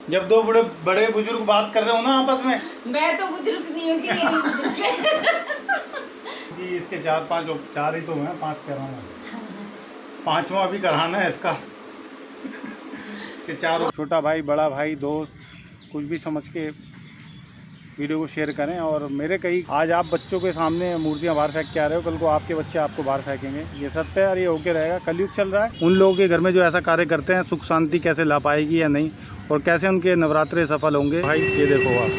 जब दो बड़े बड़े बुजुर्ग बात कर रहे हो ना आपस में। मैं तो बुजुर्ग नहीं हूँ जी, ये भी बुजुर्ग है। कि इसके 4 ही तो हैं, 5 कह रहा हूँ। 5वां अभी कराना है इसका। इसके 4 छोटा भाई, बड़ा भाई, दोस्त कुछ भी समझ के वीडियो को शेयर करें। और मेरे कई आज आप बच्चों के सामने मूर्तियां बाहर फेंक के आ रहे हो, कल को आपके बच्चे आपको बाहर फेंकेंगे। ये सत्य है और ये होके रहेगा। कलयुग चल रहा है। उन लोगों के घर में जो ऐसा कार्य करते हैं, सुख शांति कैसे ला पाएगी या नहीं, और कैसे उनके नवरात्रे सफल होंगे। भाई ये देखो आप,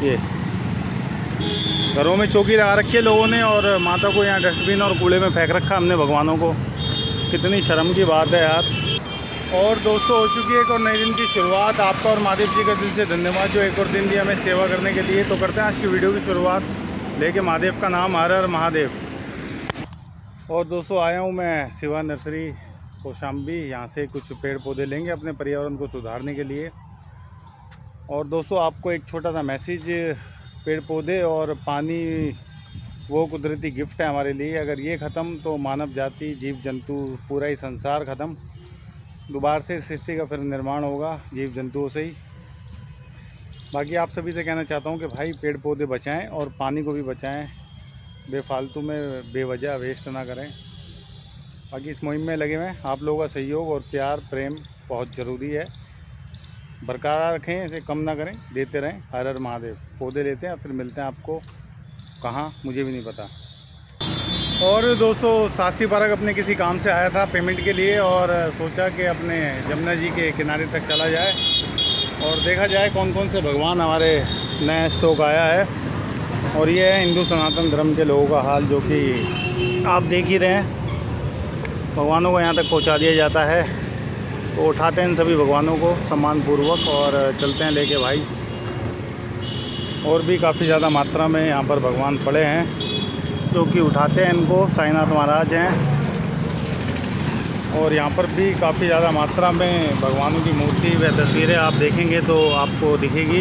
ये घरों में चौकी लगा रखी है लोगों ने और माता को यहाँ डस्टबिन और कूड़े में फेंक रखा हमने भगवानों को। कितनी शर्म की बात है यार। और दोस्तों, हो चुकी है एक और नए दिन की शुरुआत। आपका और महादेव जी का दिल से धन्यवाद जो एक और दिन दिया हमें सेवा करने के लिए। तो करते हैं आज की वीडियो की शुरुआत लेके महादेव का नाम, हर हर महादेव। और दोस्तों, आया हूँ मैं शिवा नर्सरी कौशाम्बी। यहाँ से कुछ पेड़ पौधे लेंगे अपने पर्यावरण को सुधारने के लिए। और दोस्तों, आपको एक छोटा सा मैसेज, पेड़ पौधे और पानी वो कुदरती गिफ्ट है हमारे लिए। अगर ये ख़त्म तो मानव जाति, जीव जंतु, पूरा ही संसार ख़त्म। दोबारा से सृष्टि का फिर निर्माण होगा जीव जंतुओं से ही। बाकी आप सभी से कहना चाहता हूँ कि भाई पेड़ पौधे बचाएं और पानी को भी बचाएं, बेफालतू में बेवजह वेस्ट ना करें। बाकी इस मुहिम में लगे हुए हैं। आप लोगों का सहयोग और प्यार प्रेम बहुत ज़रूरी है। बरकरार रखें, इसे कम ना करें, देते रहें। हर हर महादेव। पौधे लेते हैं फिर मिलते हैं आपको कहाँ, मुझे भी नहीं पता। और दोस्तों, सासी पार्क अपने किसी काम से आया था पेमेंट के लिए और सोचा कि अपने जमुना जी के किनारे तक चला जाए और देखा जाए कौन कौन से भगवान हमारे नए स्टॉक आया है। और ये है हिंदू सनातन धर्म के लोगों का हाल, जो कि आप देख ही रहे हैं। भगवानों को यहाँ तक पहुँचा दिया जाता है तो उठाते हैं इन सभी भगवानों को सम्मानपूर्वक और चलते हैं लेके भाई। और भी काफ़ी ज़्यादा मात्रा में यहाँ पर भगवान पड़े हैं जो कि उठाते हैं इनको। साईनाथ महाराज हैं और यहाँ पर भी काफ़ी ज़्यादा मात्रा में भगवानों की मूर्ति व तस्वीरें आप देखेंगे तो आपको दिखेगी।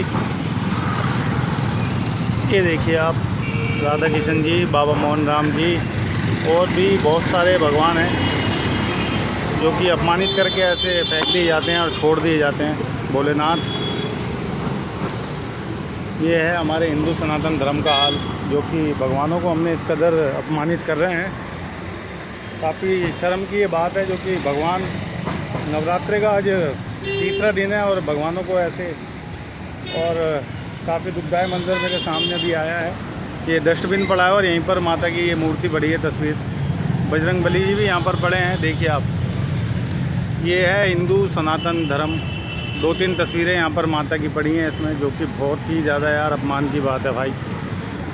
ये देखिए आप, राधा किशन जी, बाबा मोहन राम जी और भी बहुत सारे भगवान हैं जो कि अपमानित करके ऐसे फेंक दिए जाते हैं और छोड़ दिए जाते हैं। भोलेनाथ, ये है हमारे हिंदू सनातन धर्म का हाल, जो कि भगवानों को हमने इस कदर अपमानित कर रहे हैं। काफ़ी शर्म की ये बात है जो कि भगवान, नवरात्रि का आज 3रा दिन है और भगवानों को ऐसे। और काफ़ी दुखदायी मंजर मेरे सामने भी आया है। ये डस्टबिन पड़ा है और यहीं पर माता की ये मूर्ति पड़ी है, तस्वीर। बजरंग बली जी भी यहाँ पर पड़े हैं, देखिए आप। ये है हिंदू सनातन धर्म। 2-3 तस्वीरें यहाँ पर माता की पड़ी हैं इसमें, जो कि बहुत ही ज़्यादा यार अपमान की बात है भाई।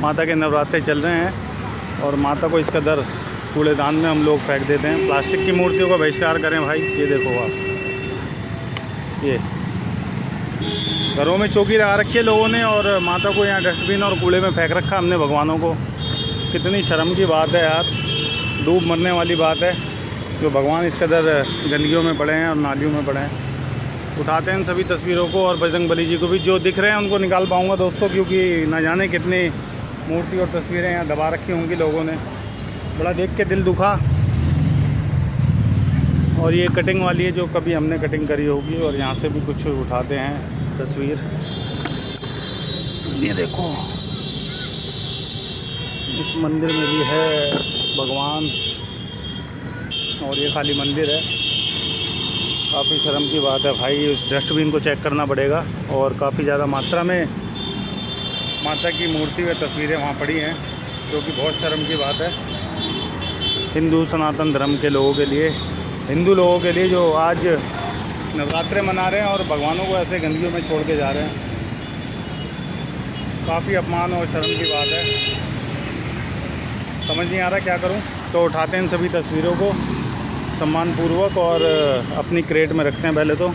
माता के नवरात्रे चल रहे हैं और माता को इस कदर कूड़ेदान में हम लोग फेंक देते हैं। प्लास्टिक की मूर्तियों का बहिष्कार करें भाई। ये देखो आप, ये घरों में चौकी लगा रखी है लोगों ने और माता को यहाँ डस्टबिन और कूड़े में फेंक रखा हमने भगवानों को। कितनी शर्म की बात है यार, डूब मरने वाली बात है जो भगवान इस कदर गंदगियों में पड़े हैं और नालियों में पड़े हैं। उठाते हैं इन सभी तस्वीरों को और बजरंग बली जी को भी, जो दिख रहे हैं उनको निकाल पाऊँगा दोस्तों, क्योंकि ना जाने कितनी मूर्ति और तस्वीरें यहाँ दबा रखी होंगी लोगों ने। बड़ा देख के दिल दुखा। और ये कटिंग वाली है जो कभी हमने कटिंग करी होगी। और यहाँ से भी कुछ उठाते हैं तस्वीर। ये देखो, इस मंदिर में भी है भगवान और ये खाली मंदिर है। काफ़ी शर्म की बात है भाई। उस डस्टबिन को चेक करना पड़ेगा। और काफ़ी ज़्यादा मात्रा में माता की मूर्ति व तस्वीरें वहाँ पड़ी हैं, जो कि बहुत शर्म की बात है हिंदू सनातन धर्म के लोगों के लिए, हिंदू लोगों के लिए जो आज नवरात्रे मना रहे हैं और भगवानों को ऐसे गंदगियों में छोड़ के जा रहे हैं। काफ़ी अपमान और शर्म की बात है। समझ नहीं आ रहा क्या करूं। तो उठाते हैं इन सभी तस्वीरों को सम्मानपूर्वक और अपनी क्रेट में रखते हैं। पहले तो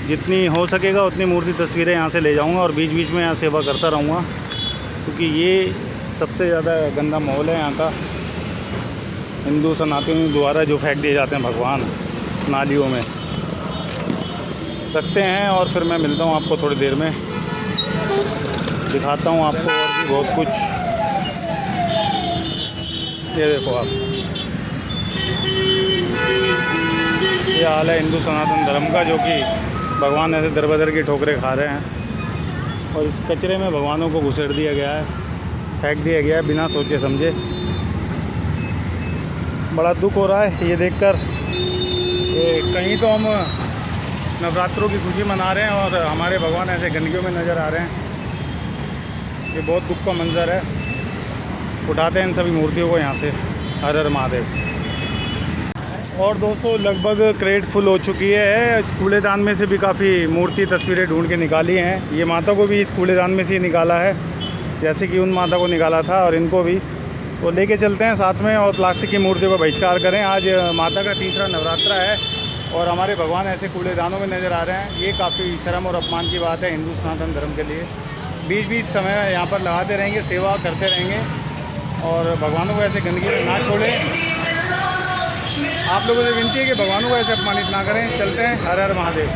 जितनी हो सकेगा उतनी मूर्ति तस्वीरें यहाँ से ले जाऊँगा और बीच बीच में यहाँ सेवा करता रहूँगा, क्योंकि ये सबसे ज़्यादा गंदा माहौल है यहाँ का। हिंदू सनातनियों द्वारा जो फेंक दिए जाते हैं भगवान नालियों में, रखते हैं। और फिर मैं मिलता हूँ आपको थोड़ी देर में, दिखाता हूँ आपको और भी बहुत कुछ। ये देखो आप, ये हाल है हिंदू सनातन धर्म का, जो कि भगवान ऐसे दर बदर की ठोकरें खा रहे हैं और इस कचरे में भगवानों को घुसेड़ दिया गया है, फेंक दिया गया है बिना सोचे समझे। बड़ा दुख हो रहा है ये देखकर। कहीं तो हम नवरात्रों की खुशी मना रहे हैं और हमारे भगवान ऐसे गंदगियों में नज़र आ रहे हैं। ये बहुत दुख का मंजर है। उठाते हैं इन सभी मूर्तियों को यहाँ से। हर हर महादेव। और दोस्तों लगभग क्रेट फुल हो चुकी है। इस कूड़ेदान में से भी काफ़ी मूर्ति तस्वीरें ढूंढ के निकाली हैं। ये माता को भी इस कूड़ेदान में से ही निकाला है, जैसे कि उन माता को निकाला था, और इनको भी तो लेके चलते हैं साथ में और प्लास्टिक की मूर्तियों का बहिष्कार करें। आज माता का तीसरा नवरात्रा है और हमारे भगवान ऐसे कूड़ेदानों में नज़र आ रहे हैं। ये काफ़ी शर्म और अपमान की बात है हिंदू सनातन धर्म के लिए। बीच बीच समय यहाँ पर लगाते रहेंगे, सेवा करते रहेंगे और भगवानों को ऐसे गंदगी में ना छोड़ें। आप लोगों से विनती है कि भगवानों को ऐसे अपमानित ना करें। चलते हैं। हर हर महादेव।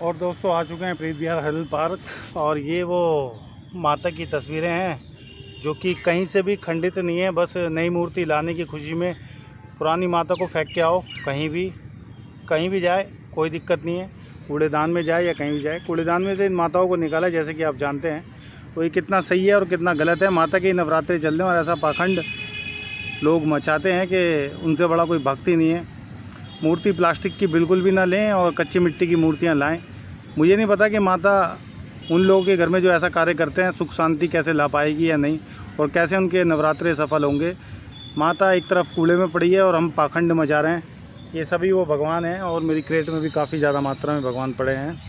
और दोस्तों आ चुके हैं प्रीत विहार हरिल पार्क और ये वो माता की तस्वीरें हैं जो कि कहीं से भी खंडित नहीं है। बस नई मूर्ति लाने की खुशी में पुरानी माता को फेंक के आओ। कहीं भी जाए कोई दिक्कत नहीं है। कूड़ेदान में जाए या कहीं भी जाए, कूड़ेदान में से इन माताओं को निकाला जैसे कि आप जानते हैं। तो ये कितना सही है और कितना गलत है। माता के नवरात्रि चल रहे हैं और ऐसा पाखंड लोग मचाते हैं कि उनसे बड़ा कोई भक्ति नहीं है। मूर्ति प्लास्टिक की बिल्कुल भी ना लें और कच्ची मिट्टी की मूर्तियां लाएं। मुझे नहीं पता कि माता उन लोगों के घर में जो ऐसा कार्य करते हैं सुख शांति कैसे ला पाएगी या नहीं, और कैसे उनके नवरात्रे सफल होंगे। माता एक तरफ कूड़े में पड़ी है और हम पाखंड मचा रहे हैं। ये सभी वो भगवान हैं और मेरी क्रेट में भी काफ़ी ज़्यादा मात्रा में भगवान पड़े हैं।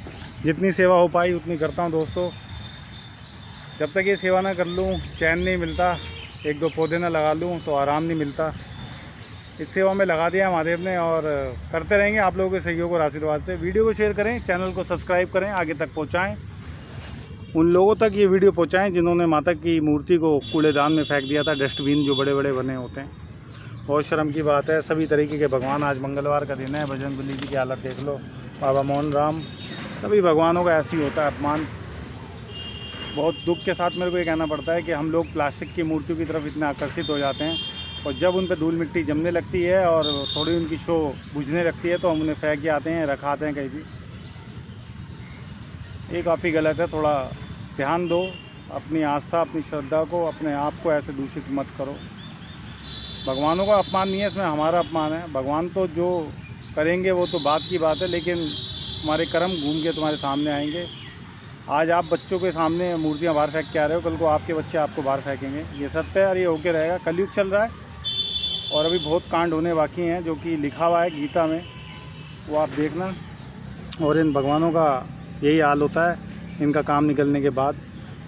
जितनी सेवा हो पाई उतनी करता हूँ दोस्तों। जब तक ये सेवा ना कर लूँ चैन नहीं मिलता, एक दो पौधे ना लगा लूँ तो आराम नहीं मिलता। इस सेवा में लगा दिया महादेव ने और करते रहेंगे आप लोगों के सहयोग और आशीर्वाद से। वीडियो को शेयर करें, चैनल को सब्सक्राइब करें, आगे तक पहुँचाएँ। उन लोगों तक ये वीडियो पहुँचाएँ जिन्होंने माता की मूर्ति को कूड़ेदान में फेंक दिया था। डस्टबिन जो बड़े बड़े बने होते हैं, बहुत शर्म की बात है। सभी तरीके के भगवान, आज मंगलवार का दिन है, बजरंगबली जी की हालत देख लो, बाबा मोहन राम, सभी भगवानों का ऐसे ही होता है अपमान। बहुत दुख के साथ मेरे को ये कहना पड़ता है कि हम लोग प्लास्टिक की मूर्तियों की तरफ इतने आकर्षित हो जाते हैं और जब उन पर धूल मिट्टी जमने लगती है और थोड़ी उनकी शो बुझने लगती है तो हम उन्हें फेंक के आते हैं, रखाते हैं कहीं भी। ये काफ़ी गलत है। थोड़ा ध्यान दो अपनी आस्था, अपनी श्रद्धा को, अपने आप को ऐसे दूषित मत करो। भगवानों का अपमान नहीं है इसमें, हमारा अपमान है। भगवान तो जो करेंगे वो तो बात की बात है, लेकिन हमारे कर्म घूम के तुम्हारे सामने आएंगे। आज आप बच्चों के सामने मूर्तियां बाहर फेंक के आ रहे हो, कल को आपके बच्चे आपको बाहर फेंकेंगे। ये सत्य है और ये होके रहेगा। कलयुग चल रहा है और अभी बहुत कांड होने बाकी हैं जो कि लिखा हुआ है गीता में, वो आप देखना। और इन भगवानों का यही हाल होता है इनका काम निकलने के बाद।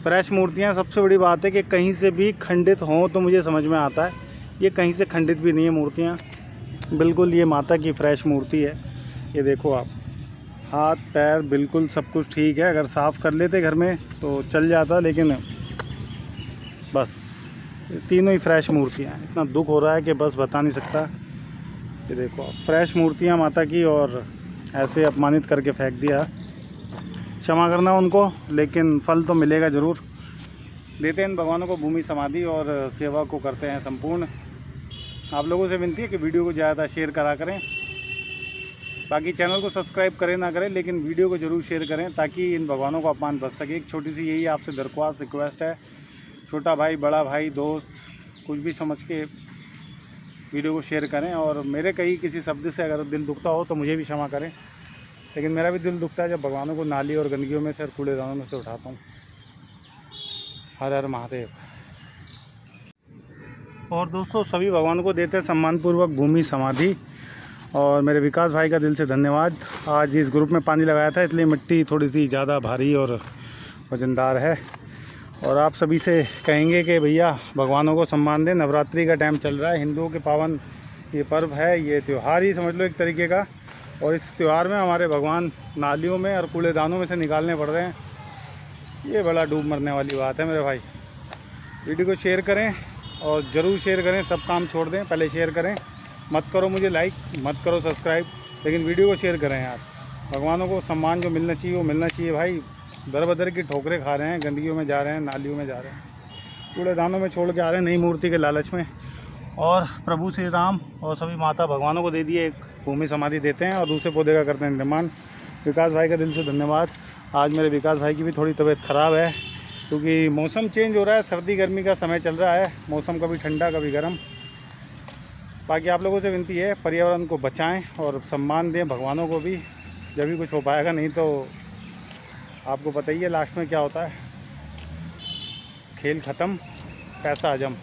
फ्रेश मूर्तियाँ, सबसे बड़ी बात है कि कहीं से भी खंडित हों तो मुझे समझ में आता है। ये कहीं से खंडित भी नहीं है मूर्तियाँ, बिल्कुल ये माता की फ्रेश मूर्ति है। ये देखो आप, हाथ पैर बिल्कुल सब कुछ ठीक है। अगर साफ़ कर लेते घर में तो चल जाता, लेकिन बस ये तीनों ही फ्रेश मूर्तियाँ हैं। इतना दुख हो रहा है कि बस बता नहीं सकता। ये देखो आप, फ्रेश मूर्तियाँ माता की और ऐसे अपमानित करके फेंक दिया। क्षमा करना उनको, लेकिन फल तो मिलेगा ज़रूर। देते हैं इन भगवानों को भूमि समाधि और सेवा को करते हैं संपूर्ण। आप लोगों से विनती है कि वीडियो को ज़्यादा शेयर करा करें। बाकी चैनल को सब्सक्राइब करें ना करें, लेकिन वीडियो को ज़रूर शेयर करें ताकि इन भगवानों को अपमान बच सके। एक छोटी सी यही आपसे दरख्वास्त रिक्वेस्ट है। छोटा भाई, बड़ा भाई, दोस्त, कुछ भी समझ के वीडियो को शेयर करें। और मेरे कहीं किसी शब्द से अगर दिल दुखता हो तो मुझे भी क्षमा करें, लेकिन मेरा भी दिल दुखता है जब भगवानों को नाली और गंदगियों में से और कूड़ेदानों में से उठाता हूँ। हर हर महादेव। और दोस्तों सभी भगवानों को देते हैं सम्मानपूर्वक भूमि समाधि। और मेरे विकास भाई का दिल से धन्यवाद। आज इस ग्रुप में पानी लगाया था इसलिए मिट्टी थोड़ी सी ज़्यादा भारी और वजनदार है। और आप सभी से कहेंगे कि भैया भगवानों को सम्मान दें। नवरात्रि का टाइम चल रहा है, हिंदुओं के पावन ये पर्व है, ये त्यौहार ही समझ लो एक तरीके का। और इस त्यौहार में हमारे भगवान नालियों में और कूड़ेदानों में से निकालने पड़ रहे हैं। ये बड़ा डूब मरने वाली बात है मेरे भाई। वीडियो को शेयर करें और ज़रूर शेयर करें, सब काम छोड़ दें, पहले शेयर करें। मत करो मुझे लाइक, मत करो सब्सक्राइब, लेकिन वीडियो को शेयर करें यार। भगवानों को सम्मान जो मिलना चाहिए वो मिलना चाहिए भाई। दर बदर की ठोकरें खा रहे हैं, गंदगियों में जा रहे हैं, नालियों में जा रहे हैं, कूड़ेदानों में छोड़ के आ रहे हैं नई मूर्ति के लालच में। और प्रभु श्री राम और सभी माता भगवानों को दे दिए एक भूमि समाधि देते हैं और दूसरे पौधे का करते हैं निर्माण। विकास भाई का दिल से धन्यवाद। आज मेरे विकास भाई की भी थोड़ी तबीयत ख़राब है क्योंकि मौसम चेंज हो रहा है, सर्दी गर्मी का समय चल रहा है, मौसम कभी ठंडा कभी गर्म। बाकी आप लोगों से विनती है, पर्यावरण को बचाएं और सम्मान दें, भगवानों को भी, जब भी कुछ हो पाएगा। नहीं तो आपको पता ही है लास्ट में क्या होता है, खेल ख़त्म, पैसा हजम,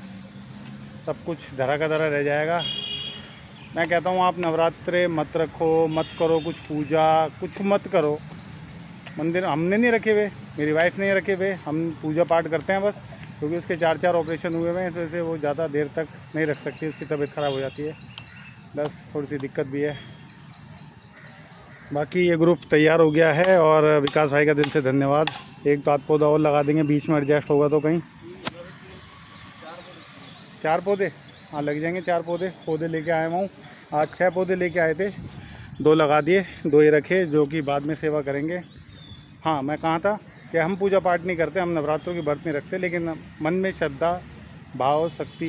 सब कुछ धरा का धरा रह जाएगा। मैं कहता हूँ आप नवरात्रे मत रखो, मत करो कुछ पूजा, कुछ मत करो। मंदिर हमने नहीं रखे हुए, मेरी वाइफ नहीं रखे हुए, हम पूजा पाठ करते हैं बस, क्योंकि उसके 4 ऑपरेशन हुए हुए हैं, इस वजह से वो ज़्यादा देर तक नहीं रख सकती, उसकी तबीयत ख़राब हो जाती है, बस थोड़ी सी दिक्कत भी है। बाकी ये ग्रुप तैयार हो गया है और विकास भाई का दिल से धन्यवाद। एक आध पौधा और लगा देंगे, बीच में एडजस्ट होगा तो कहीं 4 पौधे, हाँ लग जाएंगे 4 पौधे लेके आया हूँ। आज 6 पौधे लेके आए थे, 2 लगा दिए, 2 ही रखे जो कि बाद में सेवा करेंगे। हाँ मैं कहाँ था कि हम पूजा पाठ नहीं करते, हम नवरात्रों की व्रत नहीं रखते, लेकिन मन में श्रद्धा भाव शक्ति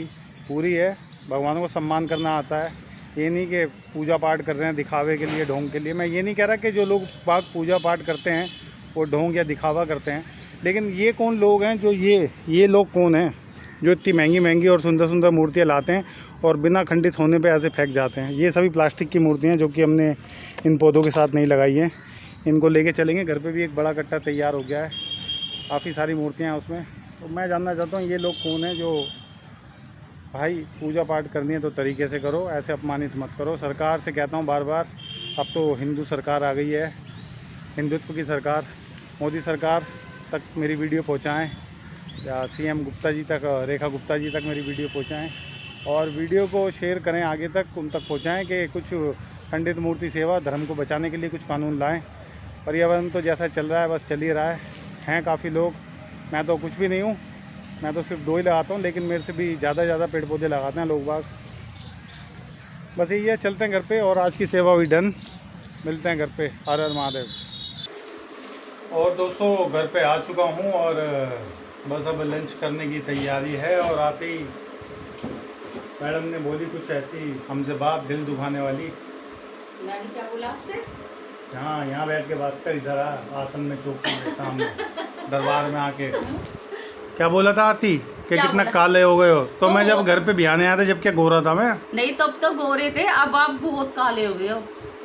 पूरी है, भगवानों को सम्मान करना आता है। ये नहीं कि पूजा पाठ कर रहे हैं दिखावे के लिए, ढोंग के लिए। मैं ये नहीं कह रहा कि जो लोग बाग पूजा पाठ करते हैं वो ढोंग या दिखावा करते हैं, लेकिन ये कौन लोग हैं जो ये लोग कौन हैं जो इतनी महंगी महंगी और सुंदर सुंदर मूर्तियाँ लाते हैं और बिना खंडित होने पे ऐसे फेंक जाते हैं। ये सभी प्लास्टिक की मूर्तियाँ जो कि हमने इन पौधों के साथ नहीं लगाई हैं। इनको लेके चलेंगे, घर पे भी एक बड़ा कट्टा तैयार हो गया है, काफ़ी सारी मूर्तियाँ हैं उसमें। तो मैं जानना चाहता हूँ ये लोग कौन हैं जो, भाई पूजा पाठ करनी है तो तरीके से करो, ऐसे अपमानित मत करो। सरकार से कहता हूँ बार बार, अब तो हिंदू सरकार आ गई है, हिंदुत्व की सरकार, मोदी सरकार तक मेरी वीडियो पहुँचाएँ, या सीएम गुप्ता जी तक, रेखा गुप्ता जी तक मेरी वीडियो पहुँचाएँ, और वीडियो को शेयर करें आगे तक, उन तक पहुँचाएँ कि कुछ खंडित मूर्ति सेवा, धर्म को बचाने के लिए कुछ कानून लाएँ। पर्यावरण तो जैसा चल रहा है बस चल ही रहा है, हैं काफ़ी लोग, मैं तो कुछ भी नहीं हूँ, मैं तो सिर्फ 2 ही लगाता हूँ, लेकिन मेरे से भी ज़्यादा पेड़ पौधे लगाते हैं लोग बाग। बस यही है, चलते हैं घर पे, और आज की सेवा हुई डन, मिलते हैं घर पे। हर हर महादेव। और दोस्तों घर पे आ चुका हूँ और बस अब लंच करने की तैयारी है, और आते ही मैडम ने बोली कुछ ऐसी हमसे बात दिल दुखाने वाली। मैंने क्या बोला आपसे? हाँ यहाँ बैठ के बात कर, इधर आ आसन में, चौकी के सामने दरबार में आके। क्या बोला था आती कि कितना काले हो गए हो? तो मैं जब घर पे बिहार आया था, जब क्या गोरा था मैं? नहीं तब तो गोरे थे, अब आप बहुत काले हो गए हो।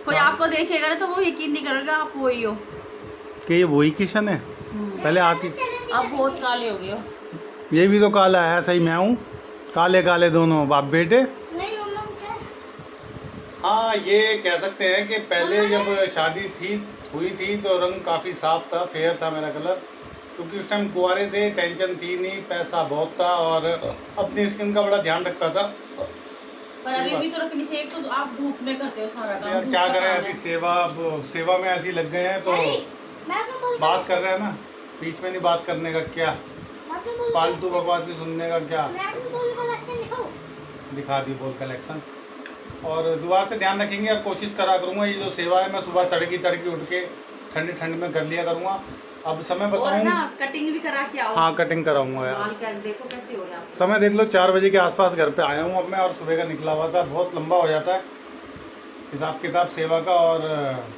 कोई आपको देखेगा ना तो वो यकीन नहीं करेगा आप वही हो। कि ये वही किशन है? पहले आती, अब बहुत काले हो गए हो। ये भी तो काला है, सही मैं हूँ, काले काले दोनों बाप बेटे। हाँ ये कह सकते हैं कि पहले जब शादी हुई थी तो रंग काफ़ी साफ था, फेयर था मेरा कलर, क्योंकि उस टाइम कुंवारे थे, टेंशन थी नहीं, पैसा बहुत था और अपनी स्किन का बड़ा ध्यान रखता था। पर अभी भी तो रखनी चाहिए, तो आप धूप में करते हो सारा काम। यार क्या करें, ऐसी सेवा में ऐसी लग गए हैं तो बात कर रहे हैं ना, बीच में नहीं बात करने का क्या, फालतू बकवास भी सुनने का क्या। दिखा दी बोल कलेक्शन, और दोबारा से ध्यान रखेंगे, और कोशिश करा करूँगा ये जो सेवा है मैं सुबह तड़की उठ के ठंड में कर लिया करूँगा। अब समय बताऊँ, कटिंग भी करा के आओ। हाँ कटिंग कराऊंगा यार, देखो कैसे हो रहा है। समय देख लो, 4 बजे के आसपास घर पे आया हूँ अब मैं, और सुबह का निकला हुआ था, बहुत लंबा हो जाता है हिसाब किताब सेवा का, और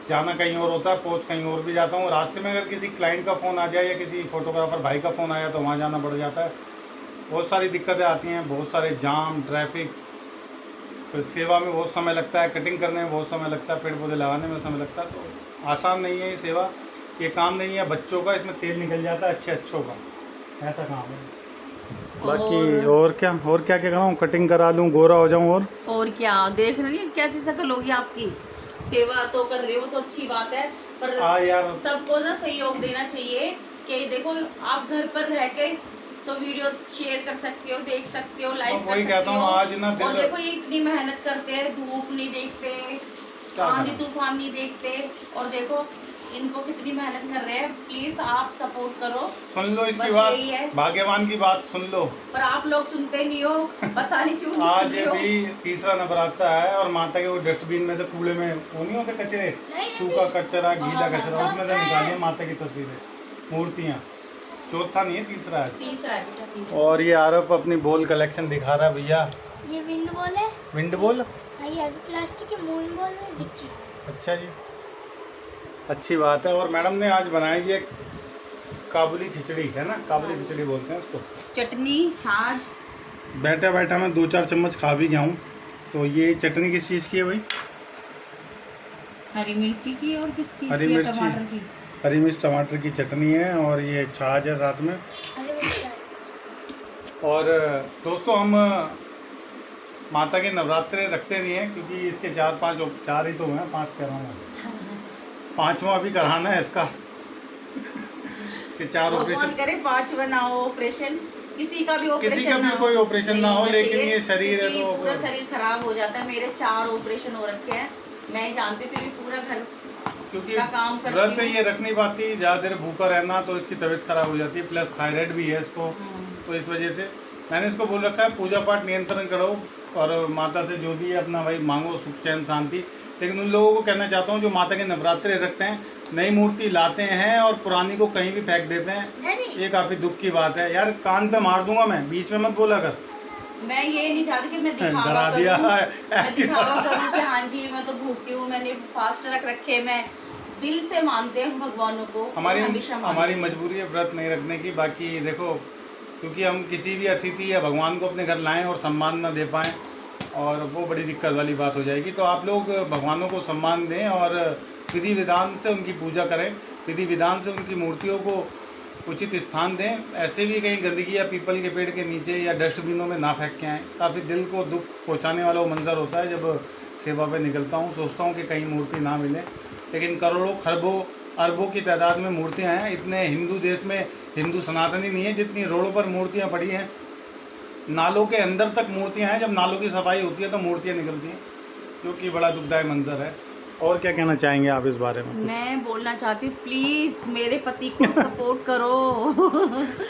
जाना कहीं और होता है, पहुँच कहीं और भी जाता हूँ। रास्ते में अगर किसी क्लाइंट का फ़ोन आ जाए या किसी फोटोग्राफर भाई का फ़ोन आया तो वहाँ जाना पड़ जाता है, बहुत सारी दिक्कतें आती हैं, बहुत सारे जाम, ट्रैफिक, फिर सेवा में बहुत समय लगता है, कटिंग करने में बहुत समय लगता है, पेड़ पौधे लगाने में समय लगता है। तो आसान नहीं है ये सेवा, ये काम नहीं है बच्चों का, इसमें तेल निकल जाता है अच्छों का, ऐसा काम है। बाकी और क्या कराऊँ, कटिंग करा लूँ, गोरा हो जाऊँ, और क्या देख रही है कैसी शक्ल होगी आपकी। सेवा तो कर रही हो तो अच्छी बात है, पर यार सबको ना सहयोग देना चाहिए कि देखो आप घर पर रह के तो वीडियो शेयर कर सकते हो, देख सकते हो, लाइक कर सकते हो। आज ना और देखो ये इतनी मेहनत करते हैं, धूप नहीं देखते, आंधी तूफान नहीं देखते, और देखो इनको कितनी मेहनत कर रहे हैं। प्लीज आप सपोर्ट करो, सुन लो इसकी बात, भाग्यवान की बात सुन लो, पर आप लोग सुनते नहीं हो, पता नहीं क्यों नहीं आज भी तीसरा नवरात्र है और माता के वो डस्टबिन में से कूड़े में वो नहीं होते कचरे, सूखा कचरा गीला कचरा, उसमें से निकालिए माता की तस्वीरें, मूर्तियाँ। चौथा नहीं है, तीसरा है बेटा, तीसरा। और ये आरफ अपनी बॉल कलेक्शन दिखा रहा है भैया। ये विंड बॉल है। Wind ball? ये प्लास्टिक की मून बॉल है, देखिए। अच्छा जी, अच्छी बात है। और मैडम ने आज बनाई ये काबुली खिचड़ी है ना, काबुली खिचड़ी बोलते हैं उसको। चटनी छाछ। बैठा बैठा मैं 2-4 चम्मच खा भी गया हूँ। तो ये चटनी किस चीज़ की है भाई? हरी मिर्ची की और किस चीज़ हरी की? मिर्ची, टमाटर की। हरी मिर्च टमाटर की चटनी है और ये छाछ है साथ में। और दोस्तों हम माता के नवरात्रे रखते नहीं हैं क्योंकि इसके 4 ही तो हैं, 5 कह रहा हूँ, 5वां अभी कराना है इसका। इसके 4 भगवान ऑपरेशन, करे 5वां ना हो ऑपरेशन, किसी का भी ऑपरेशन ना हो, कोई ऑपरेशन ना हो, लेकिन ये शरीर है तो पूरा शरीर खराब हो जाता है। मेरे 4 ऑपरेशन हो रखे हैं, मैं जानती हूँ, फिर भी पूरा घर क्योंकि का काम करती व्रत हूँ। ये रख नहीं पाती, ज़्यादा देर भूखा रहना तो इसकी तबीयत खराब हो जाती है, प्लस थायराइड भी है इसको। तो इस वजह से मैंने इसको बोल रखा है पूजा पाठ नियंत्रण करो और माता से जो भी है अपना भाई मांगो, सुख चैन शांति। लेकिन उन लोगों को कहना चाहता हूँ जो माता के नवरात्रे रखते हैं, नई मूर्ति लाते हैं और पुरानी को कहीं भी फेंक देते हैं, ये काफ़ी दुख की बात है। यार कान पे मार दूंगा मैं, बीच में मत बोला कर। मैं ये नहीं चाहती कि मैं डरा दिखावा दिया करूं, है, मैं दिखावा करूं कि हाँ जी मैं तो भूखी हूँ, मैंने फास्ट रख रखे। मैं दिल से मानते हैं भगवानों को, हमारी हमेशा मजबूरी है व्रत नहीं रखने की। बाकी देखो, क्योंकि हम किसी भी अतिथि या भगवान को अपने घर लाएं और सम्मान ना दे पाएँ और वो बड़ी दिक्कत वाली बात हो जाएगी। तो आप लोग भगवानों को सम्मान दें और विधि विधान से उनकी पूजा करें, विधि विधान से उनकी मूर्तियों को उचित स्थान दें। ऐसे भी कहीं गंदगी या पीपल के पेड़ के नीचे या डस्टबिनों में ना फेंक के आएँ। काफ़ी दिल को दुख पहुंचाने वाला वो मंजर होता है जब सेवा पे निकलता हूँ, सोचता हूँ कि कहीं मूर्ति ना मिले, लेकिन करोड़ों खरबों अरबों की तादाद में मूर्तियाँ हैं। इतने हिंदू देश में हिंदू सनातनी नहीं है जितनी रोडों पर मूर्तियाँ पड़ी हैं। नालों के अंदर तक मूर्तियाँ हैं, जब नालों की सफाई होती है तो मूर्तियाँ निकलती हैं, जो कि बड़ा दुखदायी मंजर है। और क्या कहना चाहेंगे आप इस बारे में? मैं बोलना चाहती हूँ प्लीज मेरे पति को सपोर्ट करो।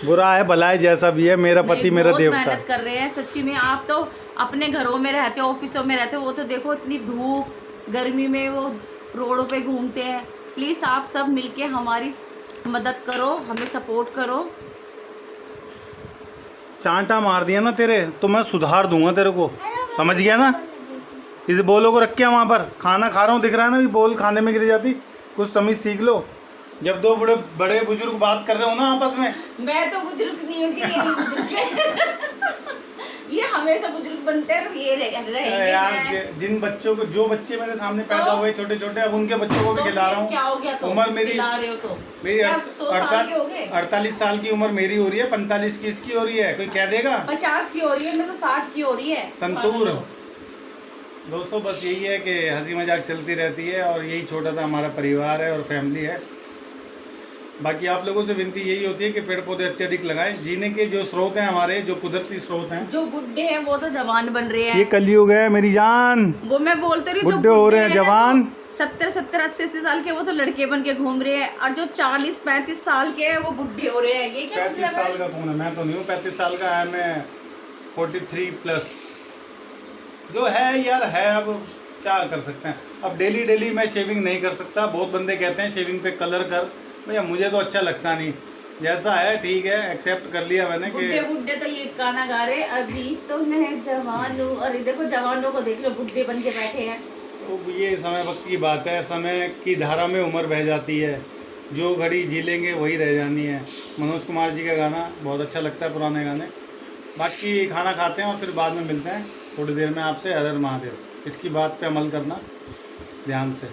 बुरा है भला है जैसा भी है, मेरा पति मेरा देवता। मेहनत कर रहे हैं सच्ची में। आप तो अपने घरों में रहते हो, ऑफिसों में रहते हो, वो तो देखो इतनी धूप गर्मी में वो रोडों पे घूमते हैं। प्लीज आप सब मिलके हमारी मदद करो, हमें सपोर्ट करो। चांटा मार दिया ना तेरे तो मैं सुधार दूंगा तेरे को, समझ गया ना? इस बोलो को रख के वहाँ पर खाना खा रहा हूँ, दिख रहा है ना, भी बोल खाने में गिर जाती। कुछ तमीज सीख लो। जब 2 बड़े बुजुर्ग बात कर रहे हो ना आपस में। मैं तो बुजुर्ग नहीं हूँ जी, ये भी बुजुर्ग है। ये हमेशा बुजुर्ग बनते हैं, ये रहेंगे। यार जिन बच्चों को, जो बच्चे मेरे सामने पैदा हुए छोटे छोटे, अब उनके बच्चों को भी खिला रहा हूँ। क्या हो गया? तो उम्र मेरी खिला रहे हो तो मेरी 48 साल की उम्र मेरी हो रही है, 45 की इसकी हो रही है। कोई कह देगा 50 की हो रही है, मैं तो 60 की हो रही है। संतूर। दोस्तों बस यही है कि हंसी मजाक चलती रहती है और यही छोटा सा हमारा परिवार है और फैमिली है। बाकी आप लोगों से विनती यही होती है कि पेड़ पौधे अत्यधिक लगाएं। जीने के जो स्रोत हैं हमारे, जो कुदरती स्रोत हैं, जो बुढ़े हैं वो तो जवान बन रहे हैं। ये कलयुग है मेरी जान। वो मैं बोलते रही, बुढ़े हो रहे हैं जवान। 70, 80 साल के वो तो लड़के बन के घूम रहे हैं, और जो 40, 35 साल के हैं वो बुढ़े हो रहे हैं। ये क्या 35 साल का कौन है? मैं तो नहीं हूँ 35 साल का है, मैं 43+। जो है यार है, अब क्या कर सकते हैं। अब डेली मैं शेविंग नहीं कर सकता। बहुत बंदे कहते हैं शेविंग पे कलर कर, भैया मुझे तो अच्छा लगता नहीं। जैसा है ठीक है, एक्सेप्ट कर लिया मैंने। बुढ़े तो ये गाना गा रहे, अभी तो मैं जवान हूँ, और देखो जवानों को देख लो बुढ़े बन के बैठे हैं। तो ये समय वक्त की बात है, समय की धारा में उम्र बह जाती है, जो घड़ी जी लेंगे वही रह जानी है। मनोज कुमार जी का गाना बहुत अच्छा लगता है, पुराने गाने। बाकी खाना खाते हैं और फिर बाद में मिलते हैं थोड़ी देर में आपसे। हर हर महादेव। इसकी बात पे अमल करना ध्यान से।